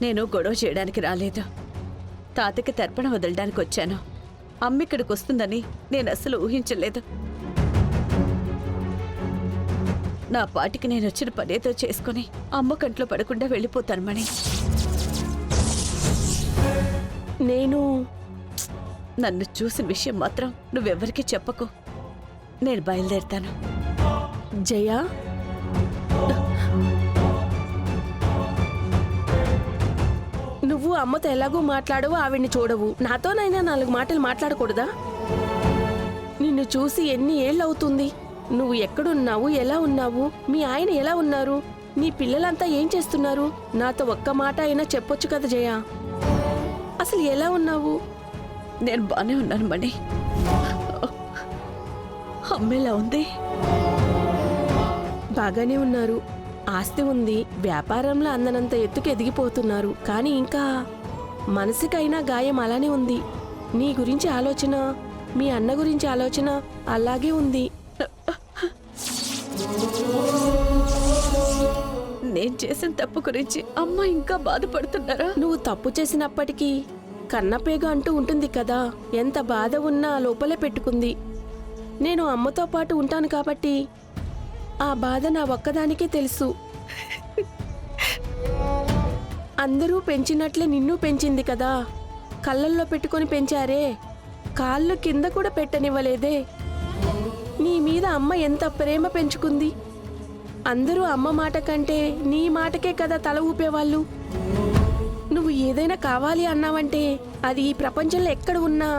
నేను గొడవ చేయడానికి రాలేదు. తాతకి తర్పణ వదలడానికి వచ్చాను. అమ్మ ఇక్కడికి వస్తుందని నేను అస్సలు ఊహించలేదు. నా పాటికి నేను వచ్చిన పనేదో చేసుకుని అమ్మ కంట్లో పడకుండా వెళ్ళిపోతాను మణి. నన్ను చూసిన విషయం మాత్రం నువ్వెవ్వరికీ చెప్పకు. నేను బయలుదేరుతాను. జయ, నువ్వు అమ్మతో ఎలాగూ మాట్లాడవు, ఆవిడ్ని చూడవు. నాతోనైనా 4 మాటలు మాట్లాడకూడదా? నిన్ను చూసి ఎన్ని ఏళ్ళు అవుతుంది? నువ్వు ఎక్కడున్నావు, ఎలా ఉన్నావు, మీ ఆయన ఎలా ఉన్నారు, నీ పిల్లలంతా ఏం చేస్తున్నారు? నాతో ఒక్క మాట అయినా చెప్పొచ్చు కదా జయ. అసలు ఎలా ఉన్నావు? నేను బానే ఉన్నాను మణి. అమ్మేలా ఉంది? బాగానే ఉన్నారు. ఆస్తి ఉంది, వ్యాపారంలో అందనంత ఎత్తుకు ఎదిగిపోతున్నారు. కానీ ఇంకా మనసుకైనా గాయం అలానే ఉంది. నీ గురించి ఆలోచన, మీ అన్న గురించి ఆలోచన అలాగే ఉంది. నేను చేసిన తప్పు గురించి అమ్మ ఇంకా బాధపడుతున్నారా? నువ్వు తప్పు చేసినప్పటికీ కన్నపేగ అంటూ ఉంటుంది కదా. ఎంత బాధ ఉన్నా లోపలే పెట్టుకుంది. నేను అమ్మతో పాటు ఉంటాను కాబట్టి ఆ బాధ నా ఒక్కదానికే తెలుసు. అందరూ పెంచినట్లే నిన్ను పెంచింది కదా. కళ్ళల్లో పెట్టుకొని పెంచారే, కాళ్ళు కింద కూడా పెట్టనివ్వలేదే. నీ మీద అమ్మ ఎంత ప్రేమ పెంచుకుంది. అందరూ అమ్మ మాట కంటే నీ మాటకే కదా తల ఊపేవాళ్ళు. నువ్వు ఏదైనా కావాలి అన్నావంటే అది ఈ ప్రపంచంలో ఎక్కడ ఉన్నా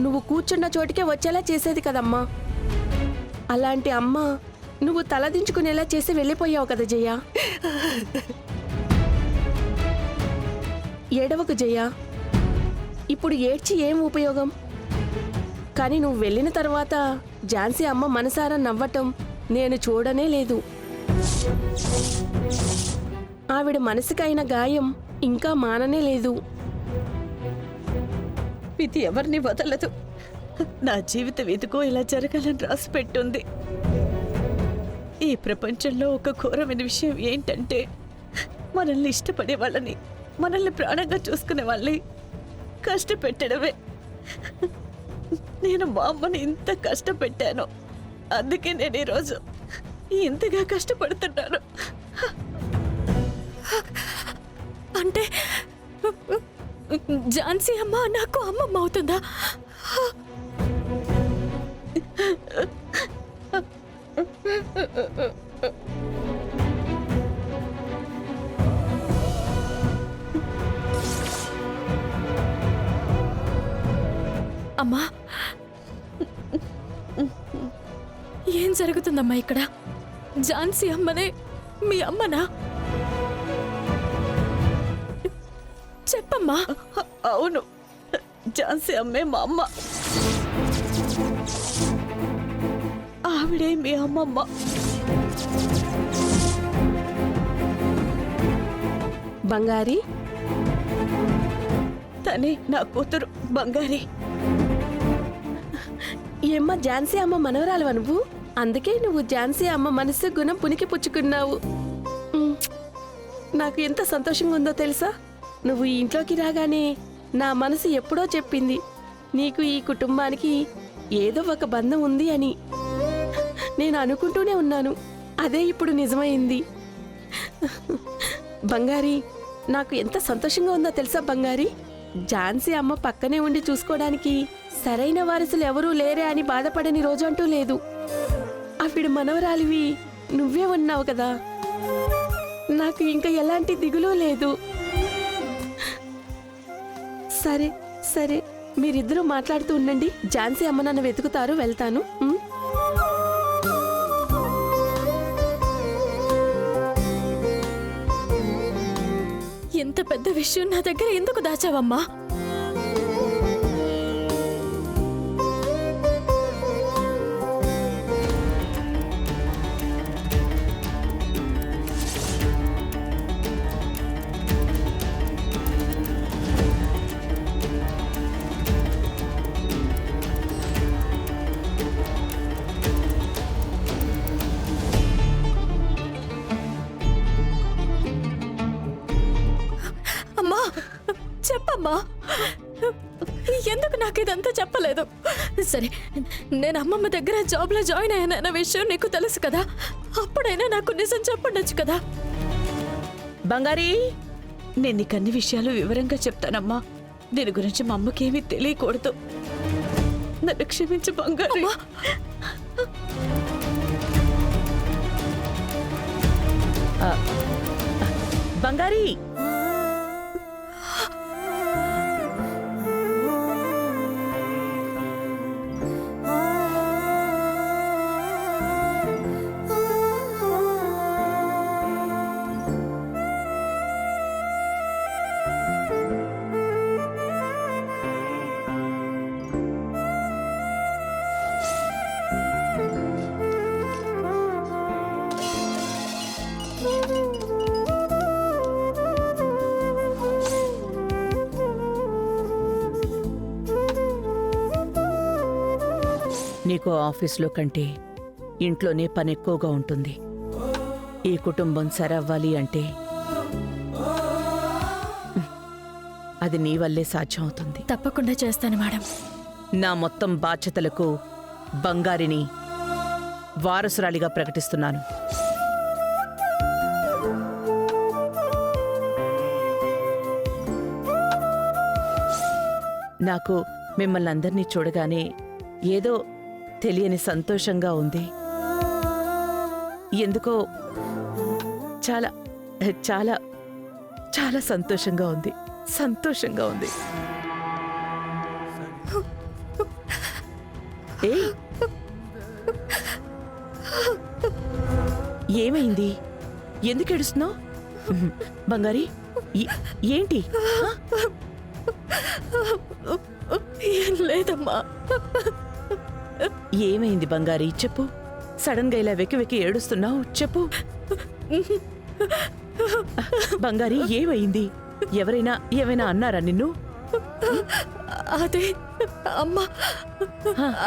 నువ్వు కూర్చున్న చోటికే వచ్చేలా చేసేది కదమ్మా. అలాంటి అమ్మ నువ్వు తలదించుకునేలా చేసి వెళ్ళిపోయావు కదా జయ. ఏడవకు జయ. ఇప్పుడు ఏడ్చి ఏం ఉపయోగం? కానీ నువ్వు వెళ్ళిన తర్వాత ఝాన్సీ అమ్మ మనసారా నవ్వటం నేను చూడనే లేదు. ఆవిడ మనసుకైన గాయం ఇంకా మాననే లేదు. ఇది ఎవరిని వదలదు. నా జీవితం ఎందుకో ఇలా జరగాలని రాసి పెట్టుంది. ఈ ప్రపంచంలో ఒక ఘోరమైన విషయం ఏంటంటే, మనల్ని ఇష్టపడే వాళ్ళని, మనల్ని ప్రాణంగా చూసుకునే వాళ్ళని కష్టపెట్టడమే. నేను మా అమ్మని ఇంత కష్టపెట్టాను. అందుకే నేను ఈరోజు ఇంతగా కష్టపడుతున్నాను. అంటే ఝాన్సీ అమ్మ నాకు అమ్మమ్మ అవుతుందా? అమ్మా, ఏం జరుగుతుందమ్మా ఇక్కడ? ఝాన్సీ అమ్మనే మీ అమ్మనా? చెప్పమ్మా. అవును, ఝాన్సీ అమ్మే మా అమ్మ. ఆవిడే మీ అమ్మమ్మ. బంగారి, తనే నా కూతురు బంగారి. ఏమ్మా ఝాన్సీ అమ్మ మనవరాలువా నువ్వు? అందుకే నువ్వు ఝాన్సీ అమ్మ మనసు గుణం పునికి పుచ్చుకున్నావు. నాకు ఎంత సంతోషంగా ఉందో తెలుసా? నువ్వు ఈ ఇంట్లోకి రాగానే నా మనసు ఎప్పుడో చెప్పింది నీకు ఈ కుటుంబానికి ఏదో ఒక బంధం ఉంది అని. నేను అనుకుంటూనే ఉన్నాను, అదే ఇప్పుడు నిజమైంది. బంగారి, నాకు ఎంత సంతోషంగా ఉందో తెలుసా బంగారి? ఝాన్సీ అమ్మ పక్కనే ఉండి చూసుకోవడానికి సరైన వారసులు ఎవరూ లేరే అని బాధపడని రోజు అంటూ లేదు. ఆవిడ మనవరాలివి నువ్వే ఉన్నావు కదా. నాకు ఇంకా ఎలాంటి దిగులు లేదు. సరే సరే, మీరిద్దరూ మాట్లాడుతూ ఉండండి. ఝాన్సీ అమ్మ నన్ను వెతుకుతారు, వెళ్తాను. ఎంత పెద్ద విషయం నా దగ్గర ఎందుకు దాచావమ్మా? అమ్మా చెప్పమ్మా, ఎందుకు నాకు ఇదంతా చెప్పలేదు? సరే, నేను అమ్మమ్మ దగ్గర జాబ్లో జాయిన్ అయ్యానన్న విషయం నీకు తెలుసు కదా, అప్పుడైనా నాకు నిజం చెప్పండొచ్చు కదా. బంగారీ, నేను నీకు అన్ని విషయాలు వివరంగా చెప్తానమ్మా. దీని గురించి మా అమ్మకేమీ తెలియకూడదు. నన్ను క్షమించు బంగారు. బంగారీ, నీకు ఆఫీస్లో కంటే ఇంట్లోనే పని ఎక్కువగా ఉంటుంది. ఈ కుటుంబం సరవ్వాలి అంటే అది నీ వల్లే సాధ్యం అవుతుంది. తప్పకుండా చేస్తాను మేడం. నా మొత్తం బాధ్యతలకు బంగారిని వారసురాలిగా ప్రకటిస్తున్నాను. నాకు మిమ్మల్ని అందరినీ చూడగానే ఏదో తెలియని సంతోషంగా ఉంది. ఎందుకో చాలా చాలా చాలా సంతోషంగా ఉంది. సంతోషంగా ఉంది. ఏయ్, ఏమైంది? ఎందుకు ఏడుస్తున్నావు? బంగారీ, ఏంటి? ఏం లేదమ్మా. ఏమైంది బంగారీ? చెప్పు. సడన్ గా ఇలా వెక్కి వెక్కి ఏడుస్తున్నావు, చెప్పు. బంగారీ, ఏమైంది? ఏమైనా అన్నారా నిన్ను? అదే అమ్మా,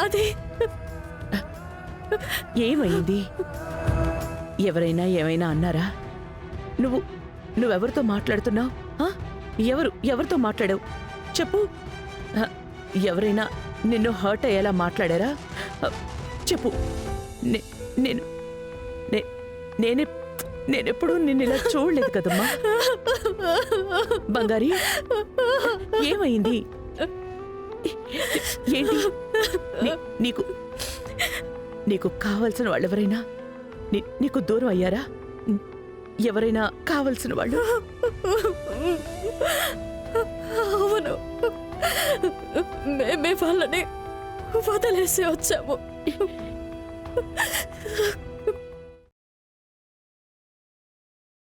అదే. ఏమైంది? ఏమైనా అన్నారా? నువ్వెవరితో మాట్లాడుతున్నావు? ఎవరితో మాట్లాడావు? చెప్పు. ఎవరైనా నిన్ను హర్ట్ అయ్యేలా మాట్లాడారా? చెప్పు. నేనెప్పుడూ నిన్ను ఇలా చూడలేదు కదమ్మా. బంగారీ, ఏమైంది? ఏంటి? నీకు కావలసిన వాళ్ళెవరైనా నీకు దూరం అయ్యారా? ఎవరైనా కావలసిన వాళ్ళు? అవును, మేమే వాళ్ళని వదిలేసి వచ్చాము.